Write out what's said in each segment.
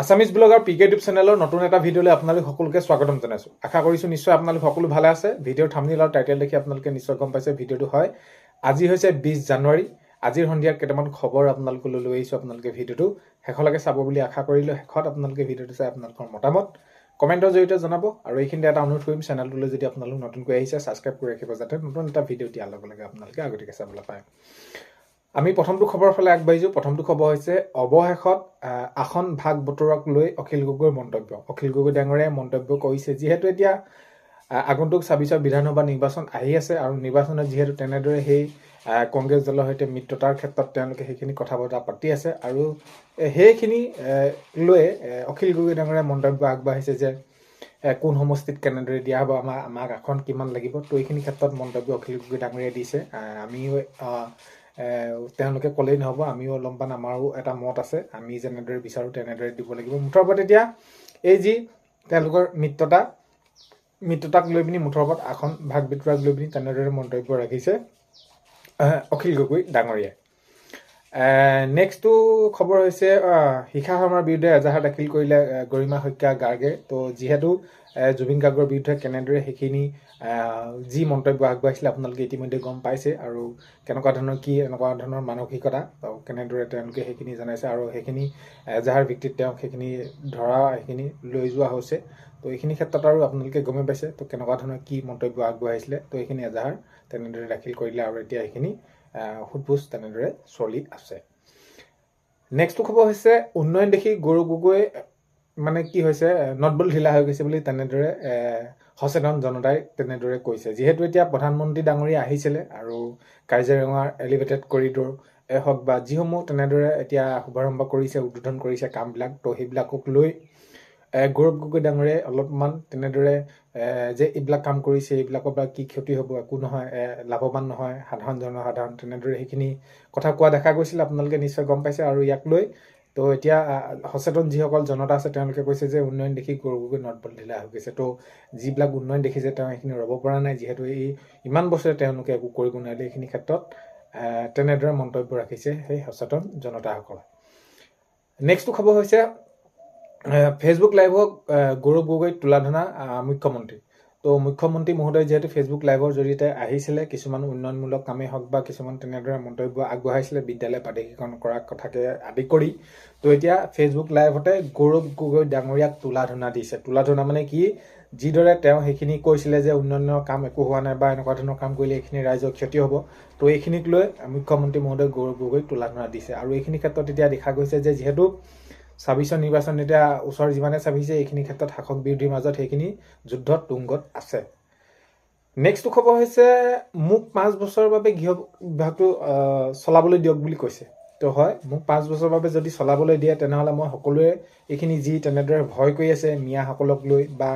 Assamese blogger পিকে YouTube চেনেলৰ নতুন এটা ভিডিঅ'লৈ আপোনালোক সকলোকে স্বাগতম জনাইছোঁ। আশা কৰিছোঁ নিশ্চয় আপোনালোক সকলো ভালে আছে। ভিডিঅ'ৰ থাম্বনেইল আৰু টাইটেল দেখি আপোনালোকে নিশ্চয় গম পাইছে ভিডিঅ'টো হয়। আজি হৈছে 20 জানুৱাৰী। আজিৰ সন্ধিয়াৰ কেইটামান খবৰ আপোনালোকলৈ লৈ আহিছোঁ। আপোনালোকে ভিডিঅ'টো শেষলৈকে চাব বুলি আশা কৰিলোঁ। শেষত আপোনালোকে ভিডিঅ'টো চাই আপোনালোকৰ মতামত কমেণ্টৰ জৰিয়তে জনাব। আৰু এইখিনিতে এটা অনুৰোধ কৰিম, চেনেলটোলৈ যদি আপোনালোক নতুনকৈ আহিছে ছাবস্ক্ৰাইব কৰি ৰাখিব, যাতে নতুন এটা ভিডিঅ' দিয়াৰ লগে লগে আপোনালোকে আগতীয়াকৈ চাবলৈ পায়। আমি প্ৰথমটো খবৰৰ ফালে আগবাঢ়িছোঁ। প্ৰথমটো খবৰ হৈছে অৱশেষত আসন ভাগ বতৰাক লৈ অখিল গগৈৰ মন্তব্য। অখিল গগৈ ডাঙৰীয়াই মন্তব্য কৰিছে, যিহেতু এতিয়া আগন্তুক 26ৰ বিধানসভা নিৰ্বাচন আহি আছে আৰু নিৰ্বাচনত যিহেতু তেনেদৰে সেই কংগ্ৰেছ দলৰ সৈতে মিত্ৰতাৰ ক্ষেত্ৰত তেওঁলোকে সেইখিনি কথা বতৰা পাতি আছে আৰু সেইখিনি লৈ অখিল গগৈ ডাঙৰীয়াই মন্তব্য আগবাঢ়িছে যে কোন সমষ্টিত কেনেদৰে দিয়া হ'ব, আমাক আসন কিমান লাগিব। তো এইখিনি ক্ষেত্ৰত মন্তব্য অখিল গগৈ ডাঙৰীয়াই দিছে। আমিও তেওঁলোকে ক'লেই নহ'ব, আমিও অলপমান আমাৰো এটা মত আছে, আমি যেনেদৰে বিচাৰোঁ তেনেদৰে দিব লাগিব। মুঠৰ ওপৰত এতিয়া এই যি তেওঁলোকৰ মিত্ৰতাক লৈ পিনি মুঠৰ ওপৰত আসন ভাগ বিতৰাক লৈ পিনি তেনেদৰে মন্তব্য ৰাখিছে অখিল গগৈ ডাঙৰীয়াই। নেক্সটটো খবৰ হৈছে শিখা শৰ্মাৰ বিৰুদ্ধে এজাহাৰ দাখিল কৰিলে গৰিমা শইকীয়া গাৰ্গে। তো যিহেতু জুবিন গাৰ্গৰ বিৰুদ্ধে কেনেদৰে সেইখিনি যি মন্তব্য আগবাঢ়িছিলে আপোনালোকে ইতিমধ্যে গম পাইছে, আৰু কেনেকুৱা ধৰণৰ মানসিকতা কেনেদৰে তেওঁলোকে সেইখিনি জনাইছে আৰু সেইখিনি এজাহাৰ ভিত্তিত তেওঁক সেইখিনি সেইখিনি লৈ যোৱা হৈছে। তো এইখিনি ক্ষেত্ৰত আৰু আপোনালোকে গমেই পাইছে তো কেনেকুৱা ধৰণৰ কি মন্তব্য আগবঢ়াইছিলে। তো এইখিনি এজাহাৰ তেনেদৰে দাখিল কৰিলে আৰু এতিয়া এইখিনি সোধপোছ তেনেদৰে চলি আছে। নেক্সটটো খবৰ হৈছে উন্নয়ন দেখি গৌৰৱ গগৈ মানে কি হৈছে নটবল ঢিলা হৈ গৈছে বুলি তেনেদৰে সচেতন জনতাই তেনেদৰে কৈছে। যিহেতু এতিয়া প্ৰধানমন্ত্ৰী ডাঙৰীয়া আহিছিলে আৰু কাজিৰঙাৰ এলিভেটেড কৰিডৰ হওক বা যিসমূহ তেনেদৰে এতিয়া শুভাৰম্ভ কৰিছে, উদ্বোধন কৰিছে কামবিলাক, তো সেইবিলাকক লৈ গৌৰৱ গগৈ ডাঙৰীয়াই অলপমান তেনেদৰে যে এইবিলাক কাম কৰিছে এইবিলাকৰ পৰা কি ক্ষতি হ'ব, একো নহয়, লাভৱান নহয় সাধাৰণ জনসাধাৰণ, তেনেদৰে সেইখিনি কথা কোৱা দেখা গৈছিল। আপোনালোকে নিশ্চয় গম পাইছে। আৰু ইয়াক লৈ তো এতিয়া সচেতন যিসকল জনতা আছে তেওঁলোকে কৈছে যে উন্নয়ন দেখি গৌৰৱ গগৈ নটবল ঢিলা হৈ গৈছে। তো যিবিলাক উন্নয়ন দেখিছে তেওঁ সেইখিনি ৰ'ব পৰা নাই, যিহেতু এই ইমান বছৰে তেওঁলোকে একো কৰিব নোৱাৰিলে। এইখিনি ক্ষেত্ৰত তেনেদৰে মন্তব্য ৰাখিছে সেই সচেতন জনতাসকলে। নেক্সটটো খবৰ হৈছে ফেচবুক লাইভক গৌৰৱ গগৈক তুলাধনা মুখ্যমন্ত্ৰী। তো মুখ্যমন্ত্ৰী মহোদয় যিহেতু ফেচবুক লাইভৰ জৰিয়তে আহিছিলে, কিছুমান উন্নয়নমূলক কামেই হওক বা কিছুমান তেনেদৰে মন্তব্য আগবঢ়াইছিলে বিদ্যালয় প্ৰাদেশিকৰণ কৰাৰ কথাকে আদি কৰি। তো এতিয়া ফেচবুক লাইভতে গৌৰৱ গগৈ ডাঙৰীয়াক তুলাধনা দিছে। তুলাধনা মানে কি, যিদৰে তেওঁ সেইখিনি কৈছিলে যে উন্নয়নৰ কাম একো হোৱা নাই বা এনেকুৱা ধৰণৰ কাম কৰিলে এইখিনি ৰাইজৰ ক্ষতি হ'ব, তো এইখিনিক লৈ মুখ্যমন্ত্ৰী মহোদয় গৌৰৱ গগৈক তুলাধনা দিছে। আৰু এইখিনি ক্ষেত্ৰত এতিয়া দেখা গৈছে যে যিহেতু 26ৰ নিৰ্বাচন এতিয়া ওচৰ যিমানে চাপিছে, এইখিনি ক্ষেত্ৰত শাসক বিৰোধীৰ মাজত সেইখিনি যুদ্ধ তুংগত আছে। নেক্সটটো খবৰ হৈছে মোক 5 বছৰৰ বাবে গৃহ বিভাগটো চলাবলৈ দিয়ক বুলি কৈছে। তো হয়, মোক 5 বছৰৰ বাবে যদি চলাবলৈ দিয়ে তেনেহ'লে মই সকলোৱে এইখিনি যি তেনেদৰে ভয় কৰি আছে মিয়াসকলক লৈ বা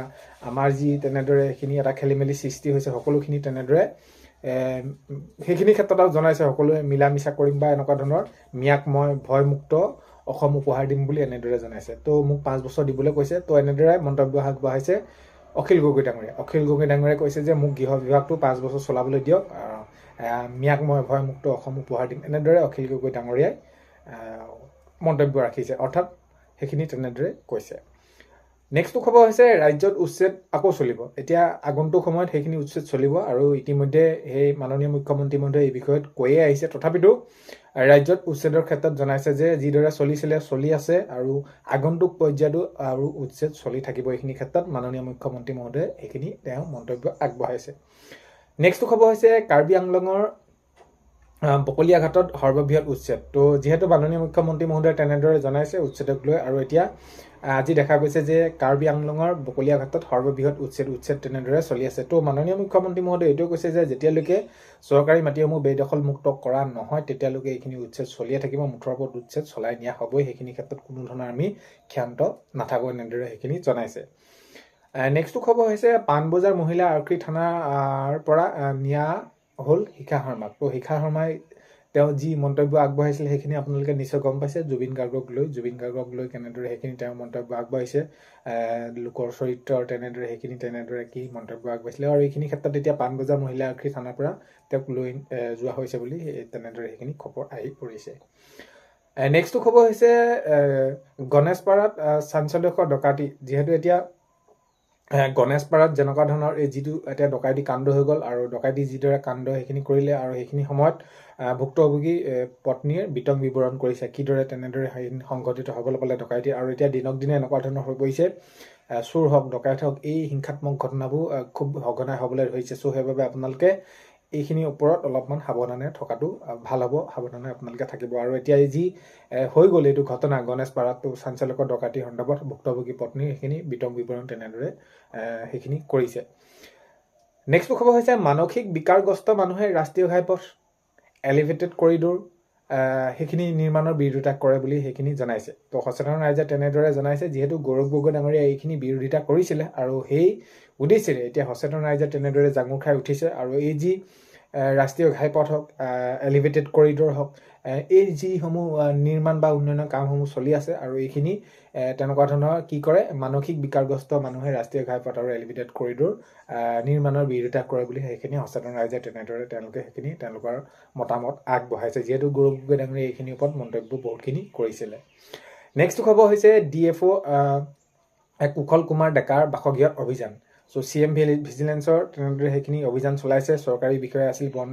আমাৰ যি তেনেদৰে এইখিনি এটা খেলি মেলি সৃষ্টি হৈছে, সকলোখিনি তেনেদৰে সেইখিনি ক্ষেত্ৰত আৰু জনাইছে সকলোৱে মিলা মিছা কৰিম বা এনেকুৱা ধৰণৰ মিয়াক মই ভয়মুক্ত অসম উপহাৰ দিম বুলি এনেদৰে জনাইছে। তো মোক 5 বছৰ দিবলৈ কৈছে। তো এনেদৰে মন্তব্য আগবঢ়াইছে অখিল গগৈ ডাঙৰীয়া। অখিল গগৈ ডাঙৰীয়াই কৈছে যে মোক গৃহ বিভাগটো 5 বছৰ চলাবলৈ দিয়ক, মিয়াক মই ভয়মুক্ত অসম উপহাৰ দিম, এনেদৰে অখিল গগৈ ডাঙৰীয়াই মন্তব্য ৰাখিছে, অৰ্থাৎ সেইখিনি তেনেদৰে কৈছে। নেক্সটটো খবৰ হৈছে ৰাজ্যত উচ্ছেদ আকৌ চলিব। এতিয়া আগন্তুক সময়ত সেইখিনি উচ্ছেদ চলিব আৰু ইতিমধ্যে সেই মাননীয় মুখ্যমন্ত্ৰী মহোদয়ে এই বিষয়ত কৈয়ে আহিছে। তথাপিতো ৰাজ্যত উচ্ছেদৰ ক্ষেত্ৰত জনাইছে যে যিদৰে চলিছিলে চলি আছে আৰু আগন্তুক পৰ্যায়তো আৰু উচ্ছেদ চলি থাকিব। এইখিনি ক্ষেত্ৰত মাননীয় মুখ্যমন্ত্ৰী মহোদয়ে এইখিনি তেওঁ মন্তব্য আগবঢ়াইছে। নেক্সটটো খবৰ হৈছে কাৰ্বি আংলঙৰ বকলীয়াঘাটত সৰ্ববৃহৎ উচ্ছেদ। তো যিহেতু মাননীয় মুখ্যমন্ত্ৰী মহোদয়ে তেনেদৰে জনাইছে উচ্ছেদক লৈ, আৰু এতিয়া আজি দেখা গৈছে যে কাৰ্বি আংলঙৰ বকলীয়াঘাটত সৰ্ববৃহৎ উচ্ছেদ তেনেদৰে চলি আছে। তো মাননীয় মুখ্যমন্ত্ৰী মহোদয়ে এইটোও কৈছে যে যেতিয়ালৈকে চৰকাৰী মাটিসমূহ বেদখল মুক্ত কৰা নহয় তেতিয়ালৈকে এইখিনি উচ্ছেদ চলিয়ে থাকিব, মুঠৰ ওপৰত উচ্ছেদ চলাই নিয়া হ'বই, সেইখিনি ক্ষেত্ৰত কোনো ধৰণৰ আমি ক্ষান্ত নাথাকোঁ, এনেদৰে সেইখিনি জনাইছে। নেক্সটটো খবৰ হৈছে পাণবজাৰ মহিলা আৰক্ষী থানাৰ পৰা নিয়া হ'ল শিখা শৰ্মাক। তো শিখা শৰ্মাই তেওঁ যি মন্তব্য আগবঢ়াইছিলে সেইখিনি আপোনালোকে নিশ্চয় গম পাইছে। জুবিন গাৰ্গক লৈ কেনেদৰে সেইখিনি তেওঁ মন্তব্য আগবঢ়াইছে, লোকৰ চৰিত্ৰৰ তেনেদৰে কি মন্তব্য আগবঢ়াইছিলে, আৰু এইখিনি ক্ষেত্ৰত এতিয়া পাণবজাৰ মহিলা আৰক্ষী থানাৰ পৰা তেওঁক লৈ যোৱা হৈছে বুলি তেনেদৰে সেইখিনি খবৰ আহি পৰিছে। নেক্সটটো খবৰ হৈছে গণেশপাৰাত চাঞ্চল্যকৰ ডকাইতি যিহেতু এতিয়া গণেশপাৰাত যেনেকুৱা ধৰণৰ এই যিটো এতিয়া ডকাইতি কাণ্ড হৈ গ'ল আৰু ডকাইতি যিদৰে কাণ্ড সেইখিনি কৰিলে আৰু সেইখিনি সময়ত ভুক্তভোগী পত্নীৰ বিতং বিৱৰণ কৰিছে কিদৰে তেনেদৰে সংঘটিত হ'বলৈ পালে ডকাইতি আৰু এতিয়া দিনক দিনে এনেকুৱা ধৰণৰ হৈ পৰিছে চোৰ হওক ডকাইত হওক এই হিংসাত্মক ঘটনাবোৰ খুব সঘনাই হ'বলৈ ধৰিছে চ' সেইবাবে আপোনালোকে এইখিনিৰ ওপৰত অলপমান সাৱধানে থকাটো ভাল হ'ব সাৱধানে আপোনালোকে থাকিব আৰু এতিয়া যি হৈ গ'ল এইটো ঘটনা গণেশপাৰাটো চাঞ্চল্যকৰ ডকাইতিৰ সন্দৰ্ভত ভুক্তভোগী পত্নীৰ সেইখিনি বিতং বিৱৰণ তেনেদৰে সেইখিনি কৰিছে নেক্সট খবৰ হৈছে মানসিক বিকাৰগ্ৰস্ত মানুহে ৰাষ্ট্ৰীয় ঘাইপথ এলিভেটেড কৰিডৰ সেইখিনি নিৰ্মাণৰ বিৰোধিতা কৰে বুলি সেইখিনি জনাইছে তো সচেতন ৰাইজে তেনেদৰে জনাইছে যিহেতু গৌৰৱ গগৈ ডাঙৰীয়া এইখিনি বিৰোধিতা কৰিছিলে আৰু সেই উদ্দেশ্যেৰে এতিয়া সচেতন ৰাইজে তেনেদৰে জাঙুৰ খাই উঠিছে আৰু এই যি ৰাষ্ট্ৰীয় ঘাইপথ হওক এলিভেটেড কৰিডৰ হওক এই যিসমূহ নিৰ্মাণ বা উন্নয়নৰ কামসমূহ চলি আছে আৰু এইখিনি তেনেকুৱা ধৰণৰ কি কৰে মানসিক বিকাৰগ্ৰস্ত মানুহে ৰাষ্ট্ৰীয় ঘাইপথ আৰু এলিভেটেড কৰিডৰ নিৰ্মাণৰ বিৰোধিতা কৰে বুলি সেইখিনি সচেতন ৰাইজে তেনেদৰে তেওঁলোকে সেইখিনি তেওঁলোকৰ মতামত আগবঢ়াইছে যিহেতু গৌৰৱ গগৈ ডাঙৰীয়াই এইখিনিৰ ওপৰত মন্তব্য বহুতখিনি কৰিছিলে নেক্সট খবৰ হৈছে DFO কুশল কুমাৰ ডেকাৰ বাসগৃহত অভিযান চ' CM ভিজিলেন্সৰ তেনেদৰে সেইখিনি অভিযান চলাইছে চৰকাৰী বিষয়া আছিল বন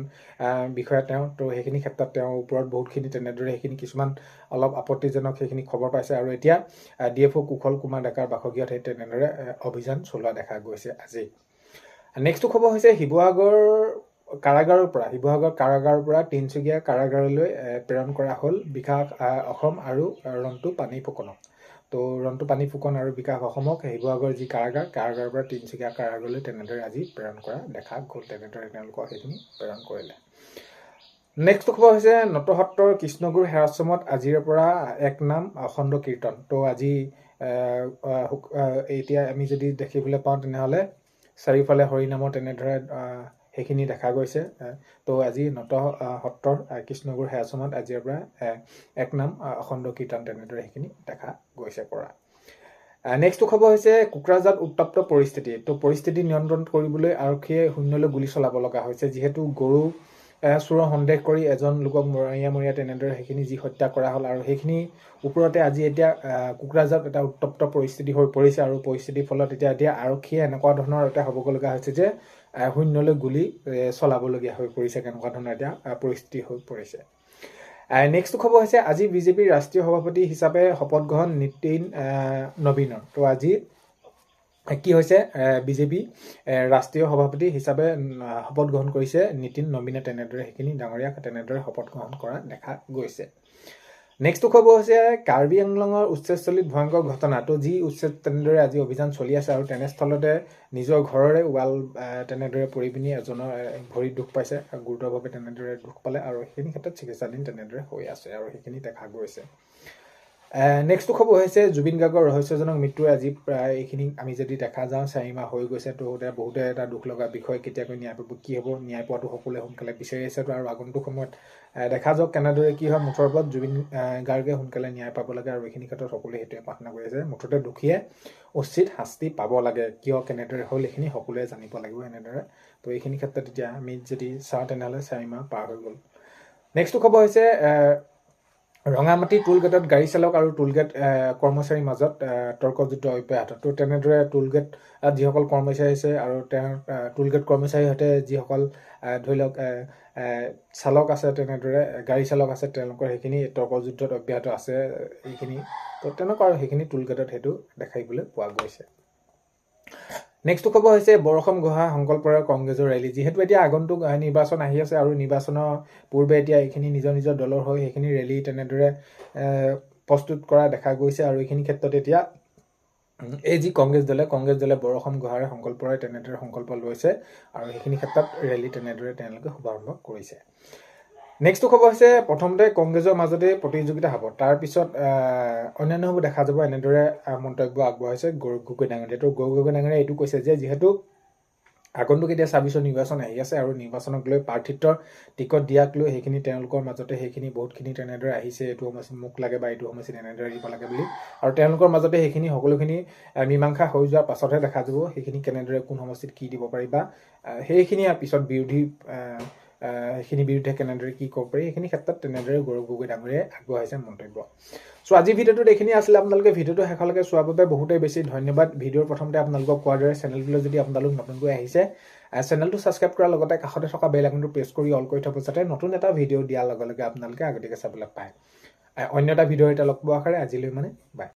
বিষয়া তেওঁ তো সেইখিনি ক্ষেত্ৰত তেওঁৰ ওপৰত বহুতখিনি তেনেদৰে সেইখিনি কিছুমান অলপ আপত্তিজনক সেইখিনি খবৰ পাইছে আৰু এতিয়া DFO কুশল কুমাৰ ডেকাৰ বাসগৃহত সেই তেনেদৰে অভিযান চলোৱা দেখা গৈছে আজি নেক্সট খবৰ হৈছে শিৱসাগৰ কাৰাগাৰৰ পৰা তিনচুকীয়া কাৰাগাৰলৈ প্ৰেৰণ কৰা হ'ল বিকাশ অসম আৰু ৰন্টু পানী ফুকনক তো ৰন্টু পানী ফুকন আৰু বিকাশ অসমক শিৱসাগৰ যি কাৰাগাৰৰ পৰা তিনচুকীয়া কাৰাগাৰলৈ তেনেদৰে আজি প্ৰেৰণ কৰা দেখা গ'ল তেনেদৰে তেওঁলোকক সেইখিনি প্ৰেৰণ কৰিলে নেক্সট খবৰ হৈছে নটসত্ৰৰ কৃষ্ণগুৰু সেৱাশ্ৰমত আজিৰে পৰা এক নাম অখণ্ড কীৰ্তন তো আজি এতিয়া আমি যদি দেখিবলৈ পাওঁ তেনেহ'লে চাৰিওফালে হৰিনামৰ তেনেদৰে সেইখিনি দেখা গৈছে তো আজি নটসত্ৰৰ কৃষ্ণগুৰু সেৱাশ্ৰমত আজিৰ পৰা এক নাম অখণ্ড কীৰ্তন তেনেদৰে সেইখিনি দেখা গৈছে পৰা নেক্সট খবৰ হৈছে কোকৰাঝাৰত উত্তপ্ত পৰিস্থিতি তো পৰিস্থিতি নিয়ন্ত্ৰণ কৰিবলৈ আৰক্ষীয়ে শূন্যলৈ গুলী চলাব লগা হৈছে যিহেতু গৰু চোৰৰ সন্দেহ কৰি এজন লোকক মৰিয়া তেনেদৰে সেইখিনি যি হত্যা কৰা হ'ল আৰু সেইখিনি ওপৰতে আজি এতিয়া কোকৰাঝাৰত এটা উত্তপ্ত পৰিস্থিতি হৈ পৰিছে আৰু পৰিস্থিতিৰ ফলত এতিয়া আৰক্ষীয়ে এনেকুৱা ধৰণৰ এটা হ'বলগীয়া হৈছে যে শূন্যলৈ গুলী চলাবলগীয়া হৈ পৰিছে কেনেকুৱা ধৰণৰ এতিয়া পৰিস্থিতি হৈ পৰিছে নেক্সট খবৰ হৈছে আজি বিজেপিৰ ৰাষ্ট্ৰীয় সভাপতি হিচাপে শপত গ্ৰহণ নীতিন নবীনৰ তো আজি কি হৈছে বিজেপি ৰাষ্ট্ৰীয় সভাপতি হিচাপে শপত গ্ৰহণ কৰিছে নীতিন নবীনে তেনেদৰে সেইখিনি ডাঙৰীয়াক তেনেদৰে শপত গ্ৰহণ কৰা দেখা গৈছে নেক্সট খবৰ হৈছে কাৰ্বি আংলঙৰ উচ্ছেদস্থলীত ভয়ংকৰ ঘটনা তো যি উচ্ছেদ তেনেদৰে আজি অভিযান চলি আছে আৰু তেনেস্থলতে নিজৰ ঘৰৰে ৱাল তেনেদৰে পৰি পিনি এজনৰ ভৰিত দুখ পাইছে গুৰুতৰভাৱে তেনেদৰে দুখ পালে আৰু সেইখিনি ক্ষেত্ৰত চিকিৎসাধীন তেনেদৰে হৈ আছে আৰু সেইখিনি দেখা গৈছে নেক্সট খবৰ হৈছে জুবিন গাৰ্গৰ ৰহস্যজনক মৃত্যু আজি প্ৰায় এইখিনি আমি যদি দেখা যাওঁ 4 মাহ হৈ গৈছে তো বহুতে এটা দুখ লগা বিষয় কেতিয়াকৈ ন্যায় পাব কি হ'ব ন্যায় পোৱাটো সকলোৱে সোনকালে বিচাৰি আছে আৰু আগন্তুক সময়ত দেখা যাওক কেনেদৰে কি হয় মুঠৰ ওপৰত জুবিন গাৰ্গে সোনকালে ন্যায় পাব লাগে আৰু এইখিনি ক্ষেত্ৰত সকলোৱে সেইটোৱে প্ৰাৰ্থনা কৰি আছে মুঠতে দুখীয়ে উচিত শাস্তি পাব লাগে কিয় কেনেদৰে হ'ল এইখিনি সকলোৱে জানিব লাগিব এনেদৰে তো এইখিনি ক্ষেত্ৰত এতিয়া আমি যদি চাওঁ তেনেহ'লে 4 মাহ পাৰ হৈ গ'ল নেক্সট খবৰ হৈছে ৰঙামাটি টুল গেটত গাড়ী চালক আৰু টুল গেট কৰ্মচাৰীৰ মাজত তৰ্কযুদ্ধ অব্যাহত তো তেনেদৰে টুল গেট যিসকল কৰ্মচাৰী আছে আৰু তেওঁৰ টুল গেট কৰ্মচাৰীৰ সৈতে যিসকল ধৰি লওক চালক আছে তেনেদৰে গাড়ী চালক আছে তেওঁলোকৰ সেইখিনি তৰ্কযুদ্ধত অব্যাহত আছে এইখিনি তো তেনেকুৱা আৰু সেইখিনি টুল গেটত সেইটো দেখাবলৈ পোৱা গৈছে নেক্সট খবৰ হৈছে বৰষম গুহা সংকল্পৰে কংগ্ৰেছৰ ৰেলী যিহেতু এতিয়া আগন্তুক নিৰ্বাচন আহি আছে আৰু নিৰ্বাচনৰ পূৰ্বে এতিয়া এইখিনি নিজৰ দলৰ হৈ সেইখিনি ৰেলী তেনেদৰে প্ৰস্তুত কৰা দেখা গৈছে আৰু এইখিনি ক্ষেত্ৰত এতিয়া এই যি কংগ্ৰেছ দলে বৰষম গুহাৰে সংকল্পৰে তেনেদৰে সংকল্প লৈছে আৰু সেইখিনি ক্ষেত্ৰত ৰেলী তেনেদৰে তেওঁলোকে শুভাৰম্ভ কৰিছে নেক্সট খবৰ হৈছে প্ৰথমতে কংগ্ৰেছৰ মাজতে প্ৰতিযোগিতা হ'ব তাৰপিছত অন্যান্যবোৰ দেখা যাব এনেদৰে মন্তব্য আগবঢ়াইছে গৌৰৱ গগৈ ডাঙৰীয়াই তো গৌৰৱ গগৈ ডাঙৰীয়াই এইটো কৈছে যে যিহেতু আগন্তুক এতিয়া ২৬ নিৰ্বাচন আহি আছে আৰু নিৰ্বাচনক লৈ প্ৰাৰ্থিত্বৰ টিকট দিয়াক লৈ সেইখিনি তেওঁলোকৰ মাজতে সেইখিনি বহুতখিনি তেনেদৰে আহিছে এইটো সমষ্টি মোক লাগে বা এইটো সমষ্টি তেনেদৰে দিব লাগে বুলি আৰু তেওঁলোকৰ মাজতে সেইখিনি সকলোখিনি মীমাংসা হৈ যোৱাৰ পাছতহে দেখা যাব সেইখিনি কেনেদৰে কোন সমষ্টিত কি দিব পাৰি বা সেইখিনি পিছত বিৰোধী সেইখিনি বিৰুদ্ধে কেনেদৰে কি কৰিব পাৰি সেইখিনি ক্ষেত্ৰত তেনেদৰে গৌৰৱ গগৈ ডাঙৰীয়াই আগবঢ়াইছে মন্তব্য। চ' আজি ভিডিঅ'টোত এইখিনি আছিলে। আপোনালোকে ভিডিঅ'টো শেষলৈকে চোৱাৰ বাবে বহুতেই বেছি ধন্যবাদ। ভিডিঅ'ৰ প্ৰথমতে আপোনালোকক কোৱাৰ দৰে চেনেলটোলৈ যদি আপোনালোক নতুনকৈ আহিছে চেনেলটো ছাবস্ক্ৰাইব কৰাৰ লগতে কাষতে থকা বেল আইকনটো প্ৰেছ কৰি অল কৰি থব, যাতে নতুন এটা ভিডিঅ' দিয়াৰ লগে লগে আপোনালোকে আগতীয়াকৈ চাবলৈ পায়। অন্য এটা ভিডিঅ' এটা লগ পোৱাৰ আশাৰে আজিলৈ বাই।